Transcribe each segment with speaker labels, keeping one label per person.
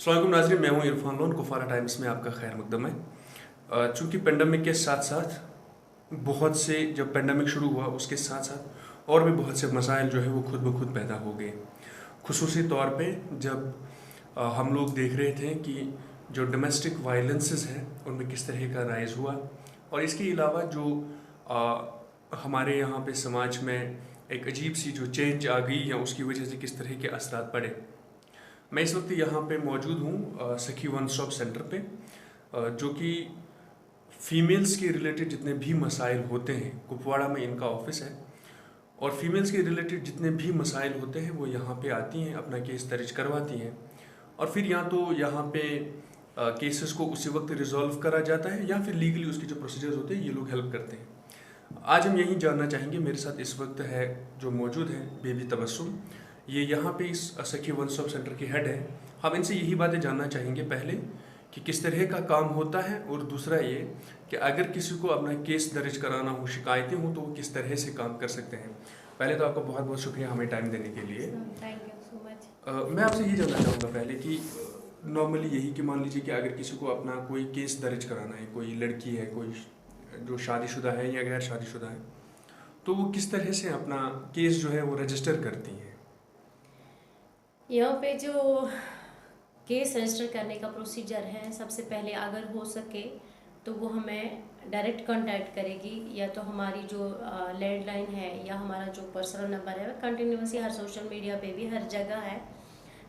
Speaker 1: अस्सलाम वालेकुम नाज़रीन, मैं हूं इरफान लोन। कुफारा टाइम्स में आपका खैर मकदम है। चूँकि पेंडेमिक के साथ साथ बहुत से, जब पेंडेमिक शुरू हुआ उसके साथ साथ और भी बहुत से मसाइल जो है वो खुद ब खुद पैदा हो गए। खुसूसी तौर पे जब हम लोग देख रहे थे कि जो डोमेस्टिक वायलेंसेस हैं उनमें किस तरह का राइज़ हुआ, और इसके अलावा जो हमारे यहाँ पे समाज में एक अजीब सी जो चेंज आ गई या उसकी वजह से किस तरह के असरात पड़े। मैं इस वक्त यहाँ पे मौजूद हूँ सखी वन स्टॉप सेंटर पे, जो कि फ़ीमेल्स के रिलेटेड जितने भी मसाइल होते हैं, कुपवाड़ा में इनका ऑफिस है, और फीमेल्स के रिलेटेड जितने भी मसाइल होते हैं वो यहाँ पे आती हैं, अपना केस दर्ज करवाती हैं, और फिर या तो यहाँ पे केसेस को उसी वक्त रिजॉल्व करा जाता है या फिर लीगली उसके जो प्रोसीजर्स होते हैं ये लोग हेल्प करते हैं। आज हम यही जानना चाहेंगे, मेरे साथ इस वक्त है जो मौजूद है बेबी तबस्सुम, ये यहाँ पे इस सखी वन स्टॉप सेंटर की हेड है। हम इनसे यही बातें जानना चाहेंगे, पहले कि किस तरह का काम होता है, और दूसरा ये कि अगर किसी को अपना केस दर्ज कराना हो, शिकायतें हो, तो वो किस तरह से काम कर सकते हैं। पहले तो आपका बहुत बहुत शुक्रिया हमें टाइम देने के लिए।
Speaker 2: Thank you so much.
Speaker 1: मैं आपसे ये जानना चाहूँगा पहले कि नॉर्मली यही कि मान लीजिए कि अगर किसी को अपना कोई केस दर्ज कराना है, कोई लड़की है, कोई जो शादीशुदा है या गैर शादीशुदा है, तो वो किस तरह से अपना केस जो है वो रजिस्टर करती हैं।
Speaker 2: यहाँ पे जो केस रजिस्टर करने का प्रोसीजर है, सबसे पहले अगर हो सके तो वो हमें डायरेक्ट कांटेक्ट करेगी, या तो हमारी जो लैंडलाइन है या हमारा जो पर्सनल नंबर है, कंटिन्यूसली हर सोशल मीडिया पे भी हर जगह है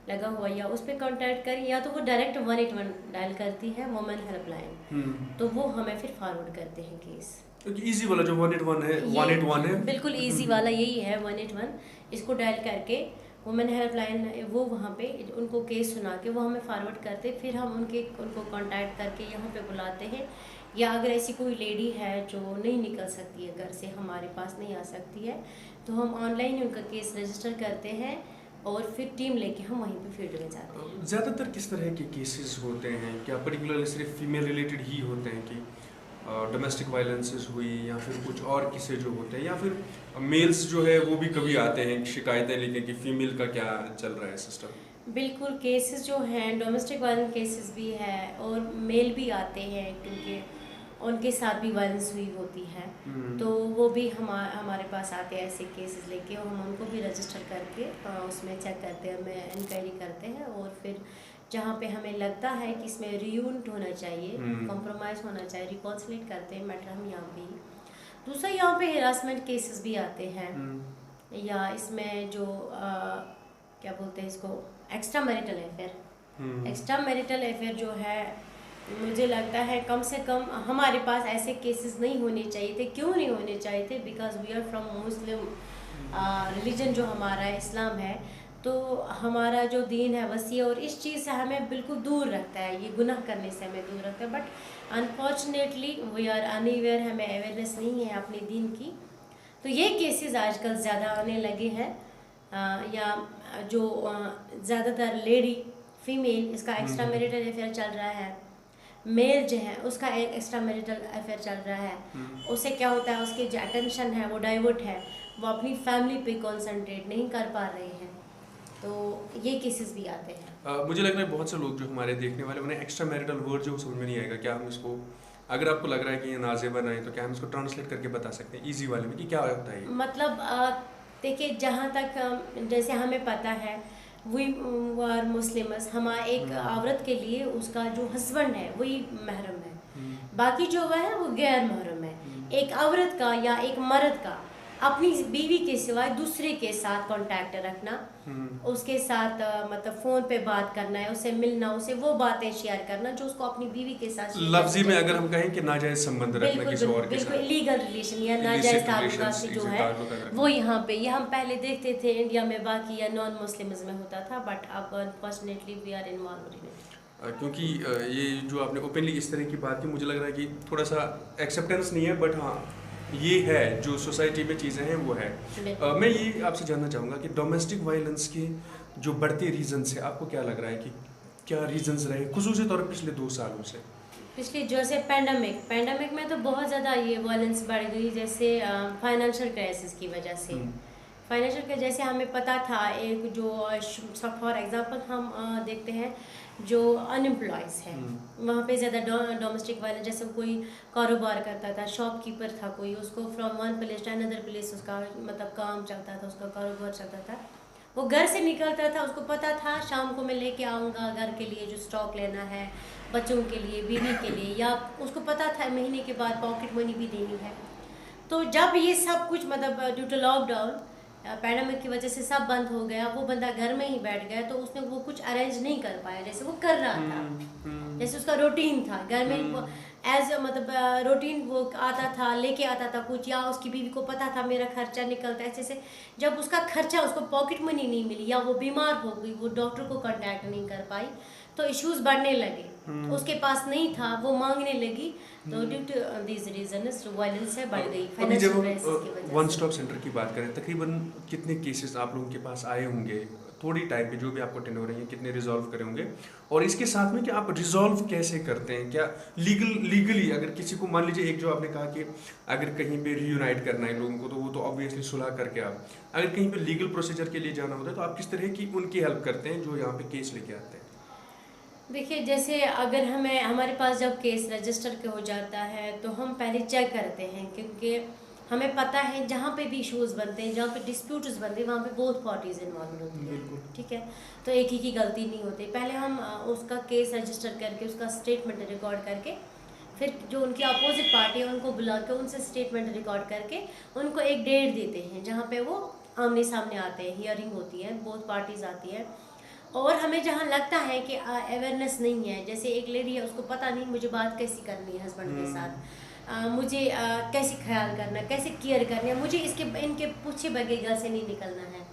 Speaker 2: लगा हुआ, या उस पर कांटेक्ट करें, या तो वो डायरेक्ट 181 डायल करती है, वुमेन हेल्पलाइन, तो वो हमें फिर फॉरवर्ड करते हैं केस।
Speaker 1: क्योंकि इजी वाला जो 181 है, 181 है,
Speaker 2: बिल्कुल इजी वाला यही है 181। इसको डायल करके वुमेन हेल्पलाइन, वो वहाँ पे उनको केस सुना के वो हमें फॉरवर्ड करते, फिर हम उनको कांटेक्ट करके यहाँ पे बुलाते हैं। या अगर ऐसी कोई लेडी है जो नहीं निकल सकती है घर से, हमारे पास नहीं आ सकती है, तो हम ऑनलाइन उनका केस रजिस्टर करते हैं और फिर टीम लेके हम वहीं पे फील्ड में जाते हैं।
Speaker 1: ज़्यादातर किस तरह के केसेस होते हैं? क्या पर्टिकुलरली सिर्फ फीमेल रिलेटेड ही होते हैं कि डोमेस्टिक वायलेंसेस हुई, या फिर कुछ और किस्से जो होते हैं, या फिर मेल्स जो है वो भी कभी आते हैं शिकायतें लेके कि फीमेल का क्या चल रहा है सिस्टम?
Speaker 2: बिल्कुल, केसेस जो हैं डोमेस्टिक वायलेंस केसेस भी है और मेल भी आते हैं, क्योंकि उनके साथ भी वायलेंस हुई होती है, तो वो भी हमारे पास आते हैं ऐसे केसेस लेके, और हम उनको भी रजिस्टर करके उसमें चेक करते हैं, हमें इंक्वायरी करते हैं, और फिर जहाँ पे हमें लगता है कि इसमें रियूनिट होना चाहिए, कॉम्प्रोमाइज़ होना चाहिए, रिकॉन्सिलेट करते हैं मैटर हम यहाँ पे ही। दूसरा, यहाँ पे हेरासमेंट केसेस भी आते हैं, या इसमें जो क्या बोलते हैं इसको, extra marital affair. Extra marital affair जो है, मुझे लगता है कम से कम हमारे पास ऐसे केसेस नहीं होने चाहिए थे। क्यों नहीं होने चाहिए थे? Because we are from Muslim religion, जो हमारा इस्लाम है, तो हमारा जो दीन है वसी, और इस चीज़ से हमें बिल्कुल दूर रखता है, ये गुनाह करने से हमें दूर रखता है। But unfortunately we are unaware, हमें अवेयरनेस नहीं है अपने दीन की, तो ये केसेस आजकल ज़्यादा आने लगे हैं। या जो ज़्यादातर लेडी फीमेल, इसका एक्स्ट्रा मैरिटल अफेयर चल रहा है, मेल जो है उसका एक एक्स्ट्रा मैरिटल अफेयर चल रहा है, उससे क्या होता है, उसकी जो अटेंशन है वो डाइवर्ट है, वो अपनी फैमिली पे कंसंट्रेट नहीं कर पा रहे हैं, तो ये केसेस भी आते हैं।
Speaker 1: मुझे लग रहा है बहुत से लोग जो हमारे देखने वाले, उन्हें एक्स्ट्रा मैरिटल वर्ड जो समझ में नहीं आएगा। क्या हम इसको, अगर आपको लग रहा है कि ये नाज़ेबन है, तो क्या हम इसको ट्रांसलेट करके बता सकते हैं ईजी वाले में कि क्या होता है?
Speaker 2: मतलब देखिए, जहाँ तक जैसे हमें पता है, वी आर मुस्लिम्स, हमारा एक औरत के लिए उसका जो हस्बैंड है वही महरम है, बाकी जो वह है वो गैर महरम है। एक औरत का या एक मर्द का अपनी बीवी के सिवाय दूसरे के साथ कांटेक्ट रखना, उसके साथ मतलब फ़ोन पे बात करना है, उससे मिलना, उसे वो बातें शेयर करना जो उसको अपनी बीवी के साथ,
Speaker 1: लफ्जी में अगर हम कहें कि नाजायज संबंध रखना किसी और के साथ,
Speaker 2: बिल्कुल इलीगल रिलेशन या नाजायज ताल्लुकात जो है वो यहाँ पे, ये हम पहले देखते थे इंडिया में, बाकी या नॉन मुस्लिम्स में होता था, बट अब unfortunately we are involved in it.
Speaker 1: क्योंकि ये जो आपने ओपनली इस तरह की बात की, मुझे लग रहा है कि थोड़ा सा एक्सेप्टेंस नहीं है, बट हाँ ये है जो सोसाइटी में चीज़ें हैं वो है। मैं ये आपसे जानना चाहूँगा कि डोमेस्टिक वायलेंस के जो बढ़ते रीजंस है, आपको क्या लग रहा है कि क्या रीजंस रहे, खुसूसी तौर पर पिछले 2 सालों से?
Speaker 2: पिछले जैसे पैंडमिक में तो बहुत ज़्यादा ये वायलेंस बढ़ गई, जैसे फाइनेंशियल क्राइसिस की वजह से। फाइनेंशियल के जैसे हमें पता था, एक जो फॉर एग्जांपल हम देखते हैं जो अनएम्प्लॉयज़ है वहाँ पे ज़्यादा डोमेस्टिक वायलेंस, जैसे कोई कारोबार करता था, शॉपकीपर था कोई, उसको from one place to another place उसका मतलब काम चलता था, उसका कारोबार चलता था, वो घर से निकलता था, उसको पता था शाम को मैं लेके आऊँगा घर के लिए जो स्टॉक लेना है, बच्चों के लिए, बीवी के लिए, या उसको पता था महीने के बाद पॉकेट मनी भी देनी है। तो जब ये सब कुछ मतलब ड्यू टू लॉकडाउन पैंडेमिक की वजह से सब बंद हो गया, वो बंदा घर में ही बैठ गया, तो उसने वो कुछ अरेंज नहीं कर पाया जैसे वो कर रहा था, जैसे उसका रूटीन था घर में एज मतलब रूटीन वो आता था, लेके आता था कुछ, या उसकी बीवी को पता था मेरा खर्चा निकलता है, जैसे जब उसका खर्चा, उसको पॉकेट मनी नहीं मिली या वो बीमार हो गई, वो डॉक्टर को कांटेक्ट नहीं कर पाई, तो इश्यूज बढ़ने लगे, तो उसके पास नहीं था, वो मांगने लगी, तो due to these reasons violence है बढ़ गई
Speaker 1: अभी जब
Speaker 2: फाइनेंशियल क्राइसिस की वजह
Speaker 1: वन
Speaker 2: से।
Speaker 1: स्टॉप सेंटर की बात करें, तकरीबन कितने केसेस आप लोगों के पास आए होंगे थोड़ी टाइम पे, जो भी आपको टेंडर हो रही है, कितने रिजॉल्व करे होंगे, और इसके साथ में कि आप रिजॉल्व कैसे करते हैं, क्या लीगली अगर किसी को मान लीजिए, एक जो आपने कहा कि अगर कहीं पे रीयूनाइट करना है लोगों को, तो वो तो ऑब्वियसली सुलह करके, आप अगर कहीं पे लीगल प्रोसीजर के लिए जाना होता है तो आप किस तरह की उनकी हेल्प करते हैं जो यहाँ पे केस लेके आते हैं?
Speaker 2: देखिए, जैसे अगर हमें हमारे पास जब केस रजिस्टर के हो जाता है तो हम पहले चेक करते हैं, क्योंकि हमें पता है जहाँ पे भी इशूज़ बनते हैं, जहाँ पे डिस्प्यूट्स बनते हैं, वहाँ पे बोथ पार्टीज इन्वॉल्व होती हैं, ठीक है, तो एक ही की गलती नहीं होती। पहले हम उसका केस रजिस्टर करके उसका स्टेटमेंट रिकॉर्ड करके, फिर जो उनकी अपोजिट पार्टी है उनको बुला के उनसे स्टेटमेंट रिकॉर्ड करके उनको एक डेट देते हैं जहाँ पे वो आमने सामने आते हैं, हियरिंग होती है, बोथ पार्टीज आती है। और हमें जहाँ लगता है कि अवेयरनेस नहीं है, जैसे एक लेडी है उसको पता नहीं मुझे बात कैसी करनी है हस्बैंड के साथ, मुझे कैसे ख्याल करना है, कैसे केयर करनी है, मुझे इनके पूछे बगैर घर से नहीं निकलना है,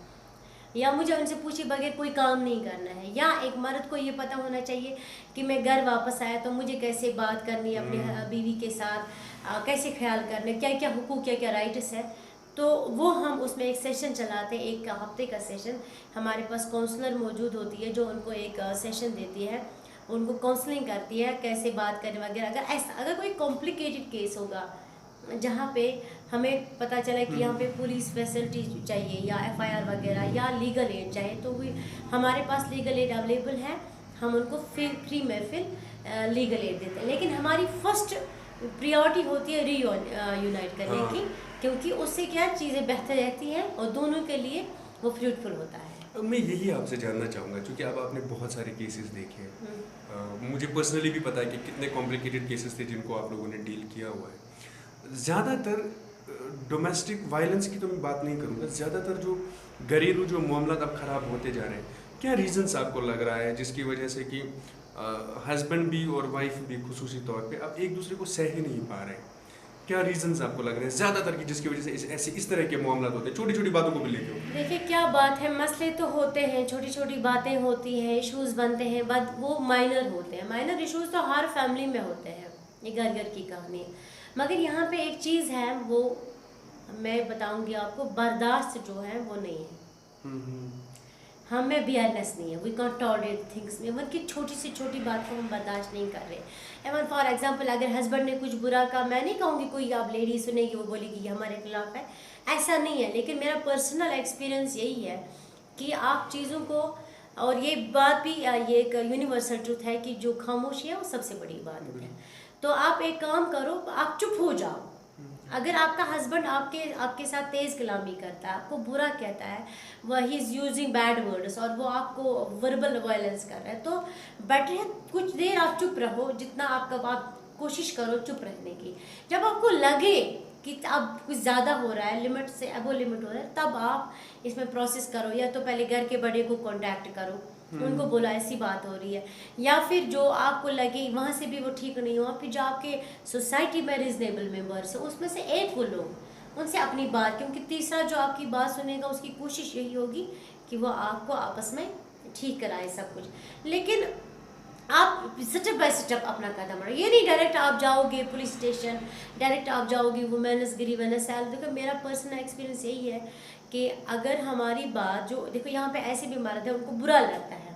Speaker 2: या मुझे उनसे पूछे बगैर कोई काम नहीं करना है, या एक मर्द को ये पता होना चाहिए कि मैं घर वापस आया तो मुझे कैसे बात करनी है अपने बीवी के साथ, कैसे ख्याल करना है, क्या क्या हुकूक, क्या क्या राइट्स है। तो वो हम उसमें एक सेशन चलाते हैं, एक हफ्ते का सेशन, हमारे पास काउंसलर मौजूद होती है जो उनको एक सेशन देती है, उनको काउंसलिंग करती है कैसे बात करने वगैरह। अगर कोई कॉम्प्लिकेटेड केस होगा जहाँ पे हमें पता चला कि यहाँ पे पुलिस फैसिलिटी चाहिए या एफआईआर वगैरह या लीगल एड चाहिए, तो भी हमारे पास लीगल एड अवेलेबल है, हम उनको फ्री में फिर लीगल एड देते हैं। लेकिन हमारी फर्स्ट प्रियोरिटी होती है यूनाइट करने की, क्योंकि उससे क्या चीज़ें बेहतर रहती हैं और दोनों के लिए वो फ्रूटफुल होता है।
Speaker 1: अब मैं यही आपसे जानना चाहूँगा, क्योंकि अब आपने बहुत सारे केसेस देखे हैं, मुझे पर्सनली भी पता है कि कितने कॉम्प्लिकेटेड केसेस थे जिनको आप लोगों ने डील किया हुआ है। ज़्यादातर डोमेस्टिक वायलेंस की तो मैं बात नहीं करूँगा, ज़्यादातर जो घरेलू जो मामला अब ख़राब होते जा रहे हैं, क्या रीज़न्स आपको लग रहा है जिसकी वजह से कि हस्बैंड भी और वाइफ भी खुसूसी तौर पे अब एक दूसरे को सह ही नहीं पा रहे हैं? क्या रीजंस आपको लग रहे हैं ज़्यादातर की जिसकी वजह से इस तरह के मामला होते हैं, छोटी छोटी बातों को भी लेके?
Speaker 2: देखिए, क्या बात है, मसले तो होते हैं, छोटी छोटी बातें होती हैं, इश्यूज बनते हैं, बट वो माइनर होते हैं। माइनर इश्यूज तो हर फैमिली में होते हैं, ये घर घर की कहानी है। मगर यहाँ पे एक चीज़ है, वो मैं बताऊंगी आपको, बर्दाश्त जो है वो नहीं है, हमें अवेयरनेस नहीं है, we can't tolerate things. Even की छोटी से छोटी बात को हम बर्दाश्त नहीं कर रहे। इवन फॉर एग्जांपल, अगर हस्बैंड ने कुछ बुरा कहा, मैं नहीं कहूँगी कोई आप लेडी सुनेगी वो बोलेगी कि हमारे खिलाफ है, ऐसा नहीं है, लेकिन मेरा पर्सनल एक्सपीरियंस यही है कि आप चीज़ों को, और ये बात भी ये एक यूनिवर्सल ट्रूथ है कि जो खामोशी है वो सबसे बड़ी बात है। तो आप एक काम करो, आप चुप हो जाओ। अगर आपका हस्बैंड आपके साथ तेज़ कलामी करता है, आपको बुरा कहता है, वह he is using bad words, और वो आपको वर्बल वायलेंस कर रहा है, तो बेटर है कुछ देर आप चुप रहो, जितना आप कोशिश करो चुप रहने की। जब आपको लगे कि अब कुछ ज़्यादा हो रहा है, लिमिट से अबो लिमिट हो रहा है, तब आप इसमें प्रोसेस करो, या तो पहले घर के बड़े को कॉन्टैक्ट करो, उनको बोला ऐसी बात हो रही है, या फिर जो आपको लगे वहाँ से भी वो ठीक नहीं हुआ, फिर जो आपके सोसाइटी में रिजनेबल मेंबर्स है उसमें से एक को लो, उनसे अपनी बात, क्योंकि तीसरा जो आपकी बात सुनेगा उसकी कोशिश यही होगी कि वो आपको आपस में ठीक कराए सब कुछ। लेकिन आप स्टेप बाय स्टेप अपना कदम बढ़ाओ, ये नहीं डायरेक्ट आप जाओगे पुलिस स्टेशन, डायरेक्ट आप जाओगे वुमेन्स ग्रीवेंस सेल। देखो, मेरा पर्सनल एक्सपीरियंस यही है कि अगर हमारी बात, जो देखो यहाँ पे ऐसे भी मर्द है उनको बुरा लगता है,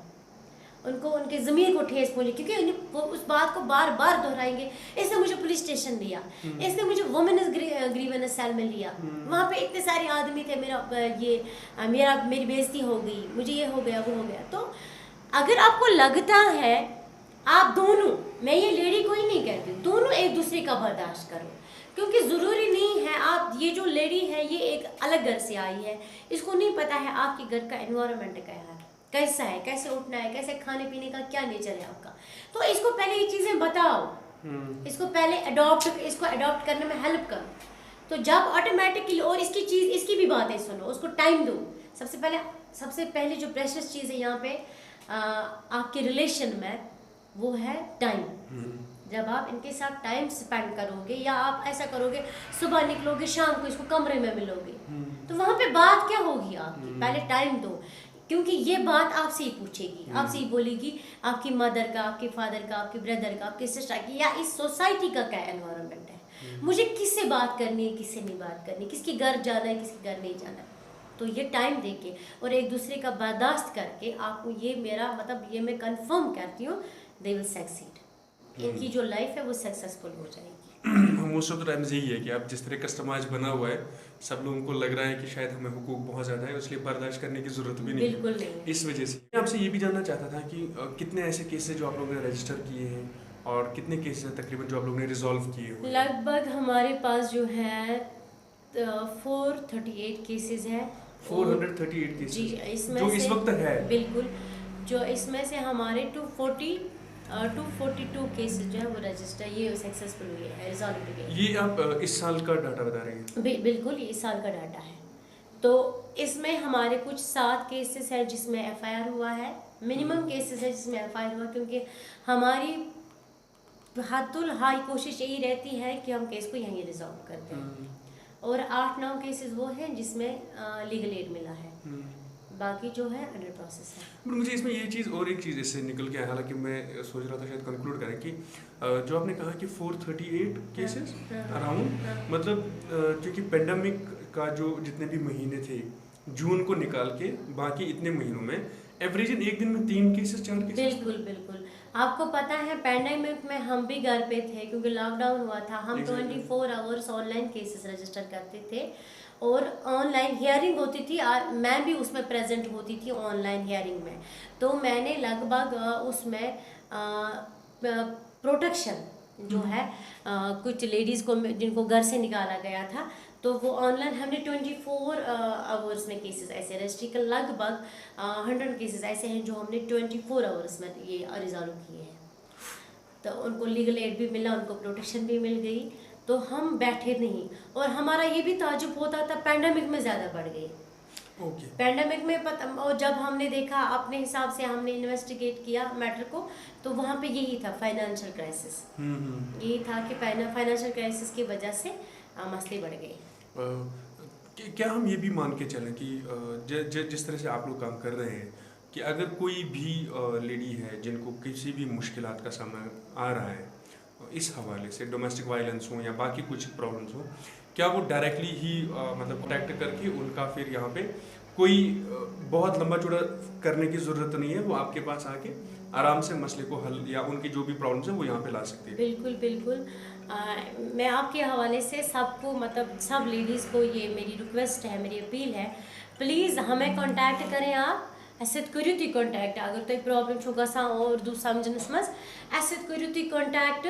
Speaker 2: उनको उनके ज़मीर को ठेस पहुँचे, क्योंकि वो उस बात को बार बार दोहराएंगे, इसने मुझे पुलिस स्टेशन लिया, इसने मुझे वुमेन्स ग्रीवेंस सेल में लिया, वहाँ पे इतने सारे आदमी थे, मेरी बेइज्जती हो गई, मुझे ये हो गया वो हो गया। तो अगर आपको लगता है, आप दोनों, मैं ये लेडी को ही नहीं कहती, दोनों एक दूसरे का बर्दाश्त करो, क्योंकि ज़रूरी नहीं है आप, ये जो लेडी है ये एक अलग घर से आई है, इसको नहीं पता है आपके घर का एनवायरनमेंट क्या है, कैसा है, कैसे उठना है, कैसे खाने पीने का क्या नेचर है आपका। तो इसको पहले ये चीज़ें बताओ, इसको पहले इसको अडॉप्ट करने में हेल्प करो। तो जब ऑटोमेटिकली, और इसकी भी बातें सुनो, उसको टाइम दो। सबसे पहले जो प्रेशियस चीज़ है यहाँ पे आपके रिलेशन में, वो है टाइम। जब आप इनके साथ टाइम स्पेंड करोगे, या आप ऐसा करोगे सुबह निकलोगे शाम को इसको कमरे में मिलोगे, तो वहाँ पे बात क्या होगी आपकी, पहले टाइम दो, क्योंकि ये बात आपसे ही पूछेगी, आपसे ही बोलेगी, आपकी मदर का, आपके फादर का, आपके ब्रदर का, आपके सिस्टर की, या इस सोसाइटी का क्या एनवायरनमेंट है, मुझे किससे बात करनी है, किससे नहीं बात करनी, किसके घर जाना है, किसके घर नहीं जाना है। तो ये टाइम देके और एक दूसरे का बर्दाश्त करके, आपको ये मेरा मतलब, ये मैं कंफर्म करती हूँ, दे विल सक्सीड, इनकी जो लाइफ है वो सक्सेसफुल हो जाएगी।
Speaker 1: मोस्ट ऑफ द टाइम्स यही है कि आप जिस तरह का समाज बना हुआ है, सब लोगों को लग रहा है कि शायद हमें हुकूक बहुत ज़्यादा है, इसलिए बर्दाश्त करने की ज़रूरत भी नहीं
Speaker 2: बिल्कुल
Speaker 1: है।
Speaker 2: नहीं है।
Speaker 1: इस वजह से मैं आपसे ये भी जानना चाहता था कि कितने ऐसे केसेस जो आप लोगों ने रजिस्टर किए हैं, और कितने केसेस हैं तकरीबन जो आप लोगों ने रिजॉल्व किए हुए हैं?
Speaker 2: लगभग हमारे पास जो है 438 केसेस हैं।
Speaker 1: 438 केसेस
Speaker 2: जी, इसमें
Speaker 1: जो
Speaker 2: से
Speaker 1: इस वक्त है।
Speaker 2: बिल्कुल, जो इसमें से हमारे 242 केसेस जो है वो रजिस्टर, ये सक्सेसफुल हुए हैं, रिजॉल्व हुए हैं।
Speaker 1: ये आप इस साल का डाटा बता रहे हैं?
Speaker 2: बिल्कुल, ये इस साल का डाटा है। तो इसमें हमारे कुछ 7 केसेस हैं जिसमें एफआईआर हुआ है, मिनिमम केसेस है जिसमें एफआईआर हुआ, क्योंकि हमारी हद्दुल हाई कोशिश यही रहती है कि हम केस को यहीं रिजॉल्व कर दें। और 8-9 केसेस वो हैं जिसमें लीगल एड मिला है, बाकी जो है अंडर प्रोसेस है।
Speaker 1: बट मुझे इसमें ये चीज़ और एक चीज़ इससे निकल के आया, हालांकि मैं सोच रहा था शायद कंक्लूड करें कि जो आपने कहा कि 438 केसेस अराउंड, मतलब क्योंकि पेंडेमिक का जो जितने भी महीने थे, जून को निकाल के बाकी इतने महीनों में एवरेज एक दिन में 3 केसेस 4 केसेस।
Speaker 2: बिल्कुल बिल्कुल, आपको पता है पैंडेमिक में हम भी घर पे थे क्योंकि लॉकडाउन हुआ था, हम 24 आवर्स ऑनलाइन केसेस रजिस्टर करते थे और ऑनलाइन हियरिंग होती थी, मैं भी उसमें प्रेजेंट होती थी ऑनलाइन हियरिंग में। तो मैंने लगभग उसमें प्रोटेक्शन जो है कुछ लेडीज़ को जिनको घर से निकाला गया था, तो वो ऑनलाइन हमने 24 आवर्स में केसेस ऐसे रजिस्टर कर, लगभग 100 केसेस ऐसे हैं जो हमने 24 आवर्स में ये रिजॉल्व किए हैं। तो उनको लीगल एड भी मिला, उनको प्रोटेक्शन भी मिल गई, तो हम बैठे नहीं। और हमारा ये भी ताजुब होता था, पैंडेमिक में ज़्यादा बढ़ गई। पैंडेमिक में और जब हमने देखा अपने हिसाब से, हमने इन्वेस्टिगेट किया मैटर को, तो वहाँ पे यही था फाइनेंशियल क्राइसिस, यही था कि फाइनेंशियल क्राइसिस की वजह से मसले बढ़ गए।
Speaker 1: क्या हम ये भी मान के चलें कि जिस तरह से आप लोग काम कर रहे हैं, कि अगर कोई भी लेडी है जिनको किसी भी मुश्किलात का सामना आ रहा है इस हवाले से, डोमेस्टिक वायलेंस हो या बाकी कुछ प्रॉब्लम्स हो, क्या वो डायरेक्टली ही मतलब कॉन्टैक्ट करके उनका फिर यहाँ पे कोई बहुत लंबा चौड़ा करने की ज़रूरत नहीं है, वो आपके पास आके आराम से मसले को हल या उनकी जो भी प्रॉब्लम्स हैं वो यहाँ पे ला सकती है?
Speaker 2: बिल्कुल बिल्कुल, मैं आपके हवाले से सबको, मतलब सब लेडीज़ को ये मेरी रिक्वेस्ट है, मेरी अपील है, प्लीज़ हमें कांटेक्ट करें आप, ऐसे करियो तुम कांटेक्ट, अगर तुम प्रॉब्लम छो गसान और दू समझनस मज, ऐसे करियो तुम कांटेक्ट,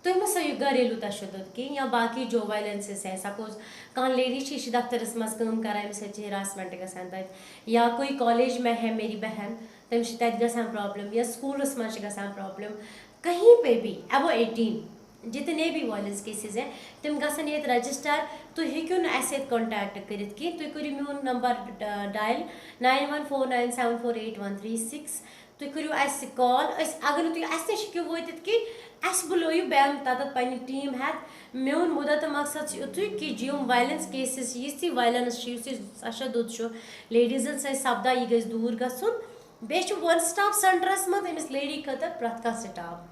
Speaker 2: तुम मो सो घरेलू तशद्दुद की या बाकी जो वायलेंसेस है, सपोज कह लेडी दफ्तरस मज काम करान, अमिस हरासमेंट गसान तत, या कोई कॉलेज में है मेरी बहन, तमिस तत गसान प्रॉब्लम, या स्कूलस मज गसान प्रॉब्लम, कहीं पे भी अबो 18 जितने भी वायलेंस केसेस हैं तुम गसन ये रजिस्टर, तुम हेक्यो न ऐसे कांटेक्ट करित कि तुम करियो मोन नंबर डायल 9149748136, तुम करियो ऐसे कॉल, अगर तुम ऐसे शिक्यो वोतित कि ऐसे बुलायो बैम तत पन्नी टीम है, मोन मुद्दा मकसद युतु कि जो वायलेंस केसेस यी वायलेंस तशद्दुद लेडीजन से सपदा यह गई दूर गसन, बे वन स्टॉप सेंटरस मत अमिस लेडी खतर प्रथ कह स्टाफ,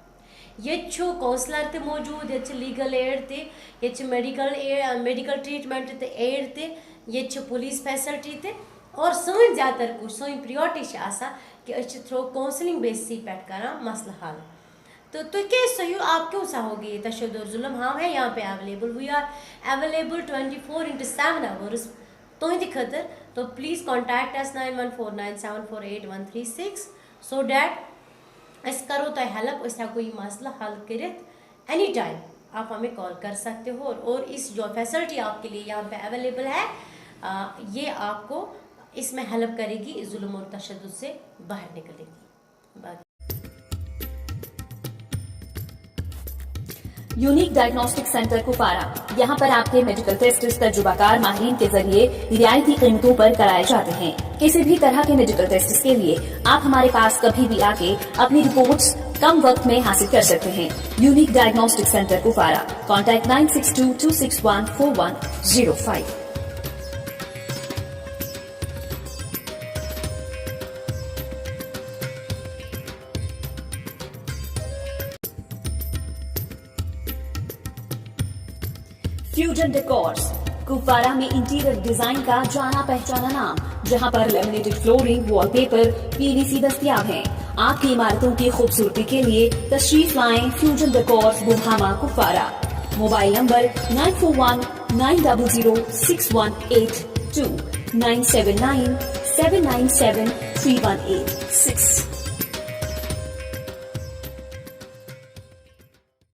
Speaker 2: ये काउंसलर ते मौजूद, ये लीगल एड ते, ये मेडिकल ट्रीटमेंट ते एड ते, ये पुलिस फैसिलिटी ते, और सन ज़्यादातर कुछ सन प्रियोरिटी कि थ्रो काउंसलिंग बेसिस पे करान मसला हल। तो तुम क्या सही, आप क्यों चाहोगे तशद्दुद जुल्म, हम हैं यहाँ पे available, we are available 24/7 hours तुंद खतर। तो please contact us 9149748136 so that us करो तुम हेल्प, अस हेको यह मसला हल कर एनी टाइम। आप हमें कॉल कर सकते हो और इस जो फैसिलिटी आपके लिए यहाँ पे अवेलेबल है ये आपको इसमें हेल्प करेगी जुल्म और तशद्दुद से बाहर निकलेगी।
Speaker 3: यूनिक डायग्नोस्टिक सेंटर कुपवारा, यहाँ पर आपके मेडिकल टेस्ट तजुर्बाकार माहिरीन के जरिए रियायती कीमतों पर कराए जाते हैं। किसी भी तरह के मेडिकल टेस्ट के लिए आप हमारे पास कभी भी आके अपनी रिपोर्ट्स कम वक्त में हासिल कर सकते हैं। Unique diagnostic centre Kupwara, contact 9622614105। Fusion decors, Kupwara में इंटीरियर डिजाइन का जाना पहचाना नाम, जहां पर लेमिनेटेड फ्लोरिंग, वॉलपेपर, पीवीसी दस्तयाब हैं। आपकी इमारतों की खूबसूरती के लिए तशरीफ लाएं fusion decors, Buhama, Kupwara. Mobile number 9419006182, 9797973186।